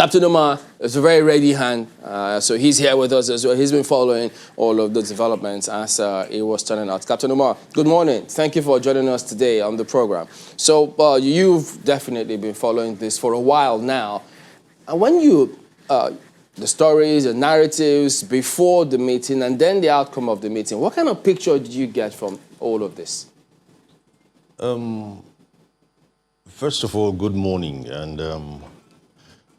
Captain Umar is a very ready hand, so he's here with us as well. He's been following all of the developments as it was turning out. Captain Umar, good morning. Thank you for joining us today on the program. So you've definitely been following this for a while now. And when you, the stories and narratives before the meeting and then the outcome of the meeting, what kind of picture did you get from all of this? First of all, good morning. And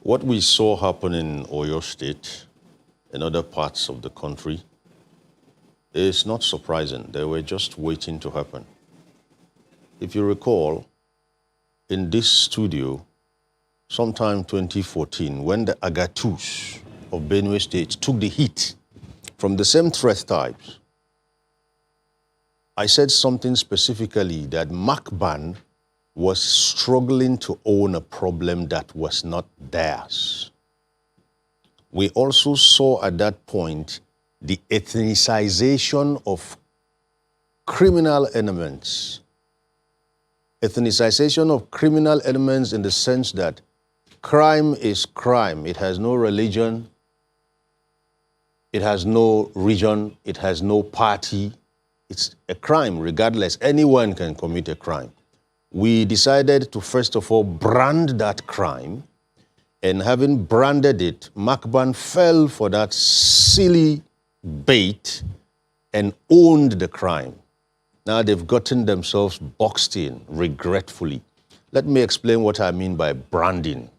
what we saw happen in Oyo State and other parts of the country is not surprising. They were just waiting to happen. If you recall, in this studio, sometime 2014, when the Agatus of Benue State took the heat from the same threat types, I said something specifically that MACBAN was struggling to own a problem that was not theirs. We also saw at that point the ethnicization of criminal elements. Ethnicization of criminal elements in the sense that crime is crime. It has no religion, it has no region, it has no party. It's a crime regardless. Anyone can commit a crime. We decided to, first of all, brand that crime, and having branded it, MACBAN fell for that silly bait and owned the crime. Now they've gotten themselves boxed in, regretfully. Let me explain what I mean by branding.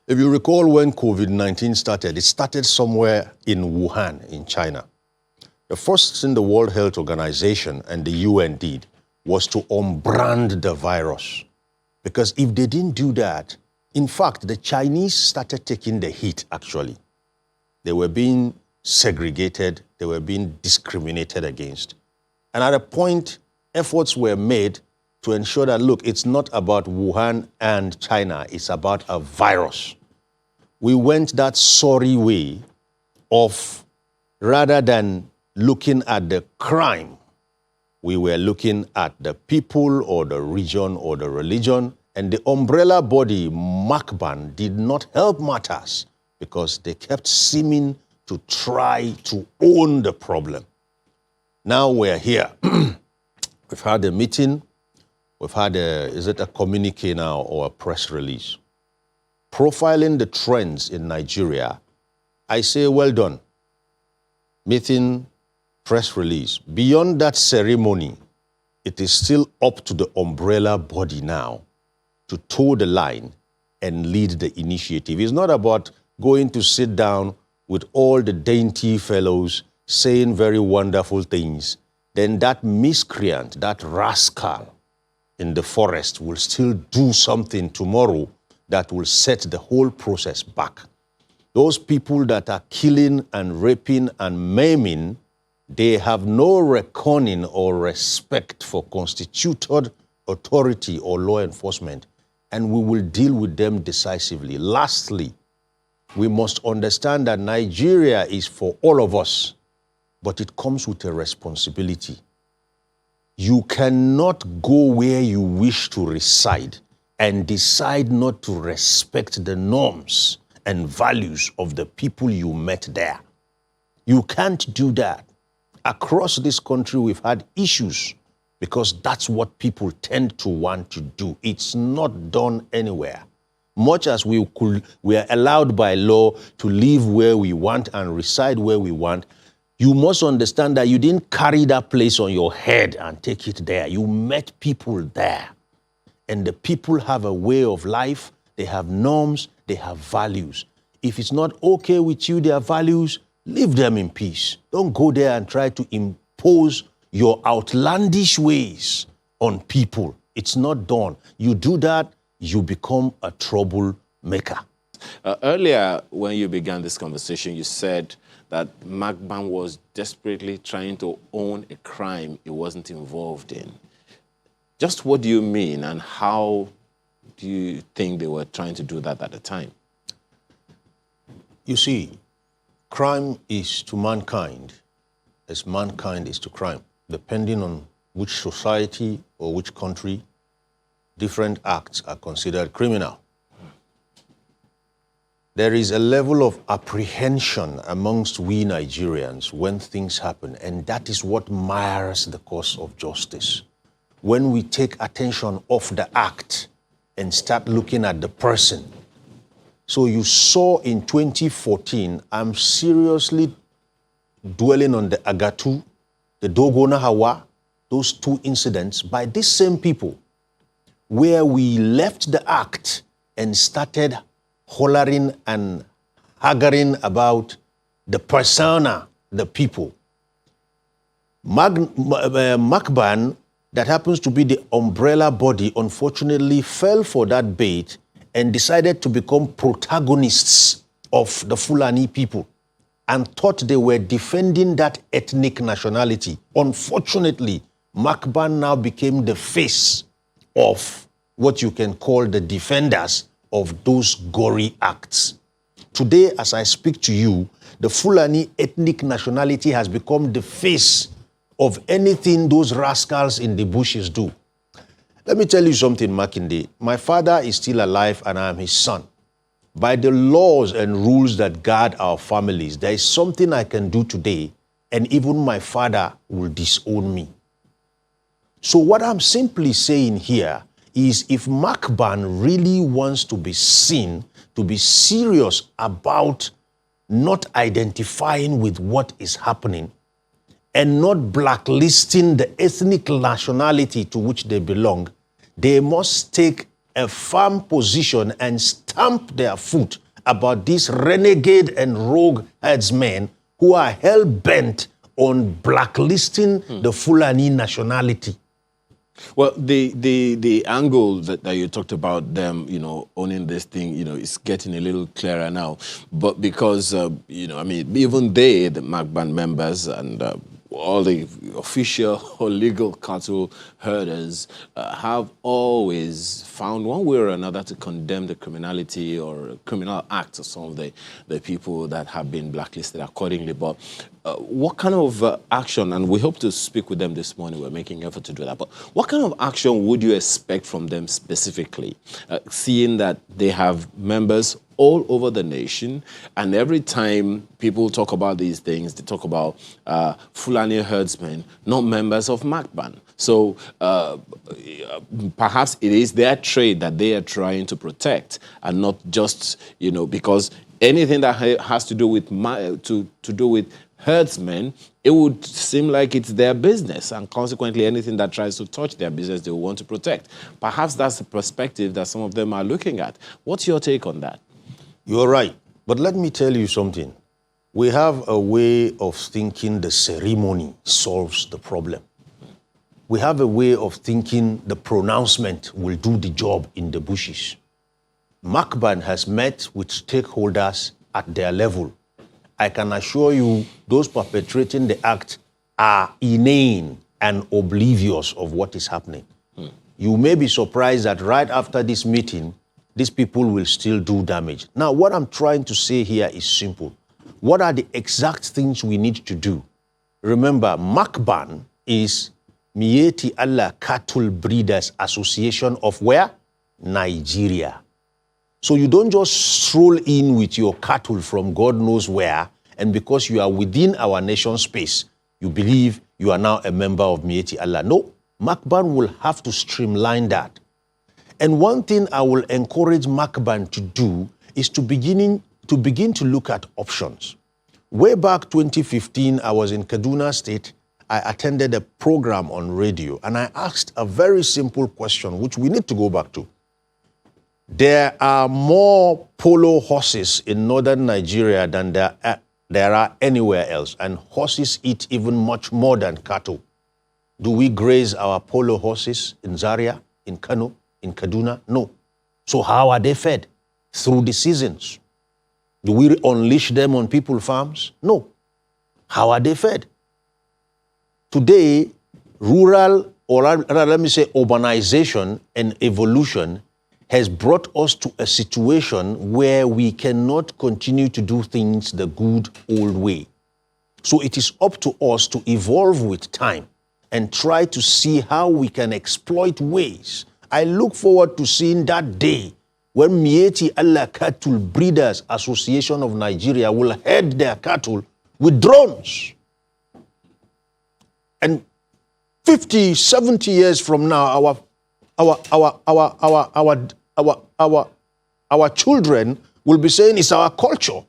If you recall when COVID-19 started, it started somewhere in Wuhan, in China. The first thing the World Health Organization and the UN did was to unbrand the virus. Because if they didn't do that, in fact, the Chinese started taking the heat, actually. They were being segregated, they were being discriminated against. And at a point, efforts were made to ensure that, look, it's not about Wuhan and China, it's about a virus. We went that sorry way of, rather than looking at the crime, we were looking at the people or the region or the religion, and the umbrella body, MACBAN, did not help matters because they kept seeming to try to own the problem. Now we're here. We've had a meeting. We've had is it a communique now or a press release? Profiling the trends in Nigeria, I say well done. Meeting, press release. Beyond that ceremony, it is still up to the umbrella body now to toe the line and lead the initiative. It's not about going to sit down with all the dainty fellows saying very wonderful things. Then that miscreant, that rascal in the forest will still do something tomorrow that will set the whole process back. Those people that are killing and raping and maiming, they have no reckoning or respect for constituted authority or law enforcement, and we will deal with them decisively. Lastly, we must understand that Nigeria is for all of us, but it comes with a responsibility. You cannot go where you wish to reside and decide not to respect the norms and values of the people you met there. You can't do that. Across this country, we've had issues because that's what people tend to want to do. It's not done anywhere. Much as we are allowed by law to live where we want and reside where we want, you must understand that you didn't carry that place on your head and take it there. You met people there. And the people have a way of life, they have norms, they have values. If it's not okay with you, their values, leave them in peace. Don't go there and try to impose your outlandish ways on people. It's not done. You do that, you become a troublemaker. Earlier, when you began this conversation, you said that MACBAN was desperately trying to own a crime it wasn't involved in. Just what do you mean, and how do you think they were trying to do that at the time? You see, crime is to mankind as mankind is to crime. Depending on which society or which country, different acts are considered criminal. There is a level of apprehension amongst we Nigerians when things happen, and that is what mires the course of justice. When we take attention off the act and start looking at the person. So you saw in 2014, I'm seriously dwelling on the Agatu, the Dogona Hawa, those two incidents by these same people, where we left the act and started hollering and haggling about the persona, the people. MACBAN, that happens to be the umbrella body, unfortunately fell for that bait and decided to become protagonists of the Fulani people and thought they were defending that ethnic nationality. Unfortunately, MACBAN now became the face of what you can call the defenders of those gory acts. Today, as I speak to you, the Fulani ethnic nationality has become the face of anything those rascals in the bushes do. Let me tell you something, Makinde. My father is still alive and I am his son. By the laws and rules that guard our families, there is something I can do today and even my father will disown me. So what I'm simply saying here is if MACBAN really wants to be seen, to be serious about not identifying with what is happening and not blacklisting the ethnic nationality to which they belong, they must take a firm position and stamp their foot about these renegade and rogue herdsmen who are hell-bent on blacklisting the Fulani nationality. Well, the angle that you talked about them, owning this thing, is getting a little clearer now. But because, even they, the MACBAN members and all the official or legal cattle herders have always found one way or another to condemn the criminality or criminal acts of some of the people that have been blacklisted accordingly. But what kind of action, and we hope to speak with them this morning, we're making effort to do that, but what kind of action would you expect from them specifically, seeing that they have members all over the nation, and every time people talk about these things, they talk about Fulani herdsmen, not members of MACBAN. So perhaps it is their trade that they are trying to protect, and not just, because anything that has to do with herdsmen, it would seem like it's their business, and consequently anything that tries to touch their business, they will want to protect. Perhaps that's the perspective that some of them are looking at. What's your take on that? You're right. But let me tell you something. We have a way of thinking the ceremony solves the problem. We have a way of thinking the pronouncement will do the job in the bushes. MACBAN has met with stakeholders at their level. I can assure you those perpetrating the act are inane and oblivious of what is happening. You may be surprised that right after this meeting, these people will still do damage. Now, what I'm trying to say here is simple. What are the exact things we need to do? Remember, MACBAN is Mieti Allah Cattle Breeders Association of where? Nigeria. So you don't just stroll in with your cattle from God knows where, and because you are within our nation space, you believe you are now a member of Mieti Allah. No, MACBAN will have to streamline that. And one thing I will encourage MACBAN to do is to begin to look at options. Way back 2015, I was in Kaduna State. I attended a program on radio, and I asked a very simple question, which we need to go back to. There are more polo horses in northern Nigeria than there are anywhere else, and horses eat even much more than cattle. Do we graze our polo horses in Zaria, in Kano, in Kaduna? No. So how are they fed? Through the seasons. Do we unleash them on people's farms? No. How are they fed? Today, rural, or rather let me say urbanization and evolution has brought us to a situation where we cannot continue to do things the good old way. So it is up to us to evolve with time and try to see how we can exploit ways. I look forward to seeing that day when Mieti Allah Cattle Breeders Association of Nigeria will head their cattle with drones. And 50, 70 years from now, our children will be saying it's our culture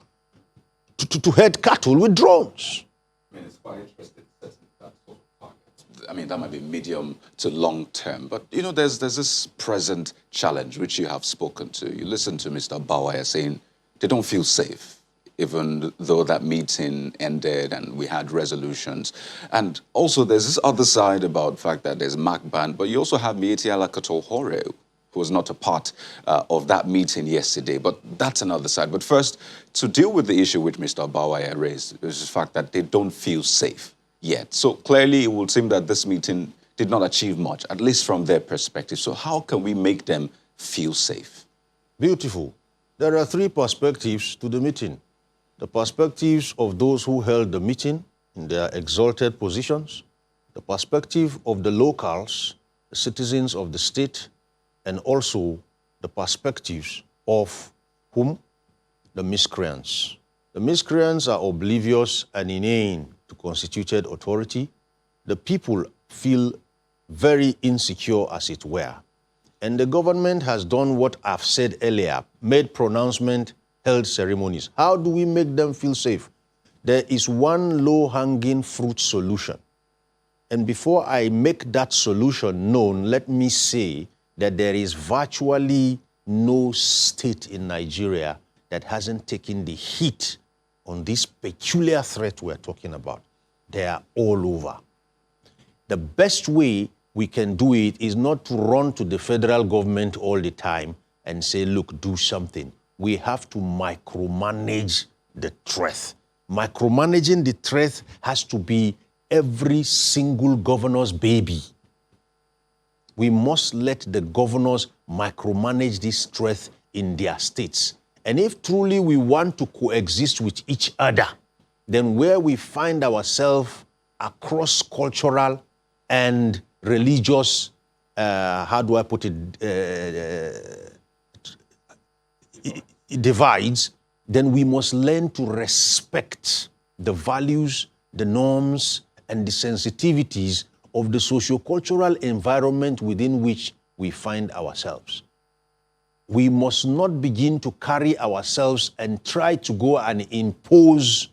to head cattle with drones. I mean, it's quite interesting setting that sort of target. I mean, that might be medium to long term, but you know, there's this present challenge which you have spoken to. You listen to Mr. Bawaya saying they don't feel safe, even though that meeting ended and we had resolutions. And also there's this other side about the fact that there's MACBAN, but you also have Mieti Alakato Hore, who was not a part of that meeting yesterday, but that's another side. But first, to deal with the issue which Mr. Bawaya raised, is the fact that they don't feel safe yet. So clearly it would seem that this meeting did not achieve much, at least from their perspective. So how can we make them feel safe? Beautiful. There are three perspectives to the meeting. The perspectives of those who held the meeting in their exalted positions, the perspective of the locals, the citizens of the state, and also the perspectives of whom? The miscreants. The miscreants are oblivious and inane to constituted authority. The people feel very insecure, as it were. And the government has done what I've said earlier, made pronouncement, held ceremonies. How do we make them feel safe? There is one low-hanging fruit solution. And before I make that solution known, let me say that there is virtually no state in Nigeria that hasn't taken the hit on this peculiar threat we're talking about. They are all over. The best way we can do it is not to run to the federal government all the time and say, look, do something. We have to micromanage the threat. Micromanaging the threat has to be every single governor's baby. We must let the governors micromanage this threat in their states. And if truly we want to coexist with each other, then where we find ourselves across cultural and religious, divides, then we must learn to respect the values, the norms, and the sensitivities of the socio-cultural environment within which we find ourselves. We must not begin to carry ourselves and try to go and impose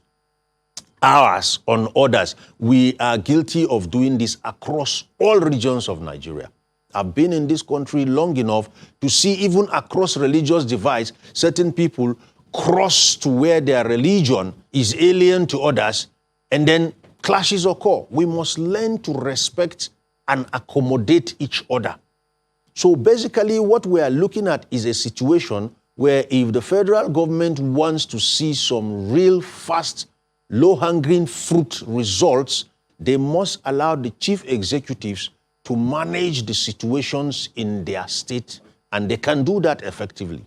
ours on others. We are guilty of doing this across all regions of Nigeria. I've been in this country long enough to see even across religious divides, certain people cross to where their religion is alien to others, and then clashes occur. We must learn to respect and accommodate each other. So basically what we are looking at is a situation where if the federal government wants to see some real fast, low-hanging fruit results, they must allow the chief executives to manage the situations in their state, and they can do that effectively.